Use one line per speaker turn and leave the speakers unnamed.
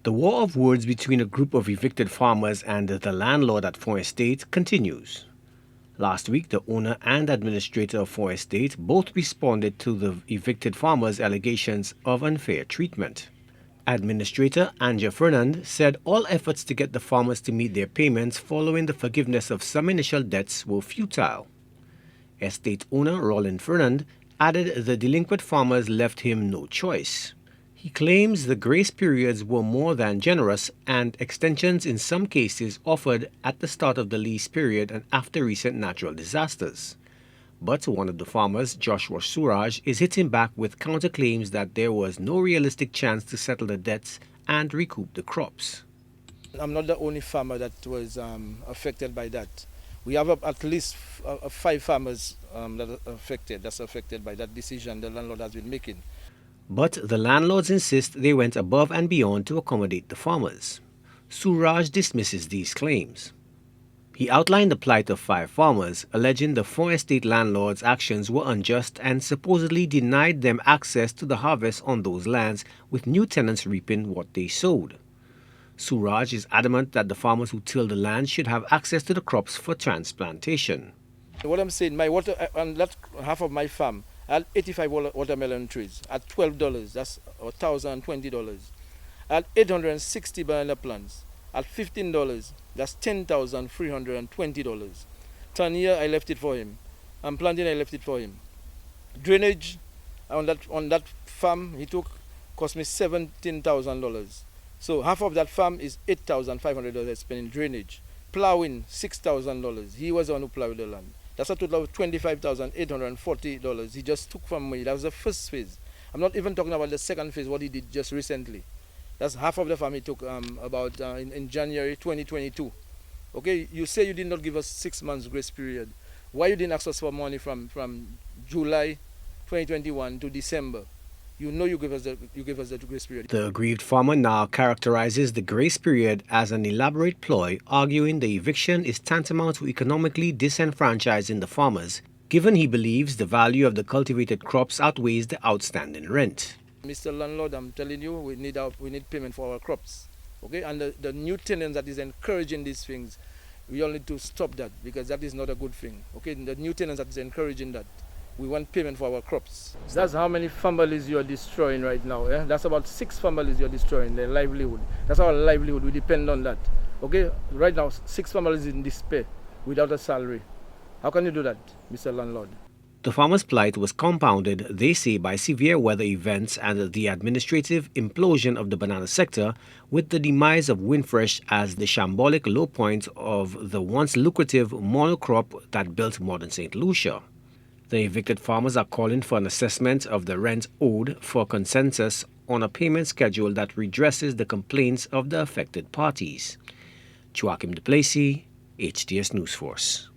The war of words between a group of evicted farmers and the landlord at Font Estate continues. Last week, the owner and administrator of Font Estate both responded to the evicted farmers' allegations of unfair treatment. Administrator Anja Fernand said all efforts to get the farmers to meet their payments following the forgiveness of some initial debts were futile. Estate owner Roland Fernand added the delinquent farmers left him no choice. He claims the grace periods were more than generous and extensions in some cases offered at the start of the lease period and after recent natural disasters. But one of the farmers, Joshua Suraj, is hitting back with counterclaims that there was no realistic chance to settle the debts and recoup the crops.
I'm not the only farmer that was affected by that. We have at least 5 farmers that's affected by that decision the landlord has been making.
But the landlords insist they went above and beyond to accommodate the farmers. Suraj dismisses these claims. He outlined the plight of 5 farmers, alleging the Font Estate landlords' actions were unjust and supposedly denied them access to the harvest on those lands, with new tenants reaping what they sowed. Suraj is adamant that the farmers who till the land should have access to the crops for transplantation.
What I'm saying, on that half of my farm, I had 85 watermelon trees at $12, that's $1,020. I had 860 banana plants at $15, that's $10,320. 10 year I left it for him. And planting I left it for him. Drainage on that farm he took cost me $17,000. So half of that farm is $8,500 I spent in drainage. Plowing $6,000. He was the one who plowed the land. That's a total of $25,840 he just took from me. That was the first phase. I'm not even talking about the second phase, what he did just recently. That's half of the farm he took in January 2022. Okay, you say you did not give us 6 months grace period. Why you didn't ask us for money from July 2021 to December? You know you gave us the grace period.
The aggrieved farmer now characterizes the grace period as an elaborate ploy, arguing the eviction is tantamount to economically disenfranchising the farmers, given he believes the value of the cultivated crops outweighs the outstanding rent.
Mr. Landlord, I'm telling you, we need payment for our crops. Okay, and the new tenants that is encouraging these things, we all need to stop that, because that is not a good thing. Okay, the new tenants that is encouraging that. We want payment for our crops. That's how many families you're destroying right now. Yeah? That's about 6 families you're destroying, their livelihood. That's our livelihood. We depend on that. Okay? Right now, 6 families in despair without a salary. How can you do that, Mr. Landlord?
The farmers' plight was compounded, they say, by severe weather events and the administrative implosion of the banana sector, with the demise of Windfresh as the shambolic low point of the once lucrative monocrop that built modern St. Lucia. The evicted farmers are calling for an assessment of the rent owed for consensus on a payment schedule that redresses the complaints of the affected parties. Joachim Du Plessis, HTS News Force.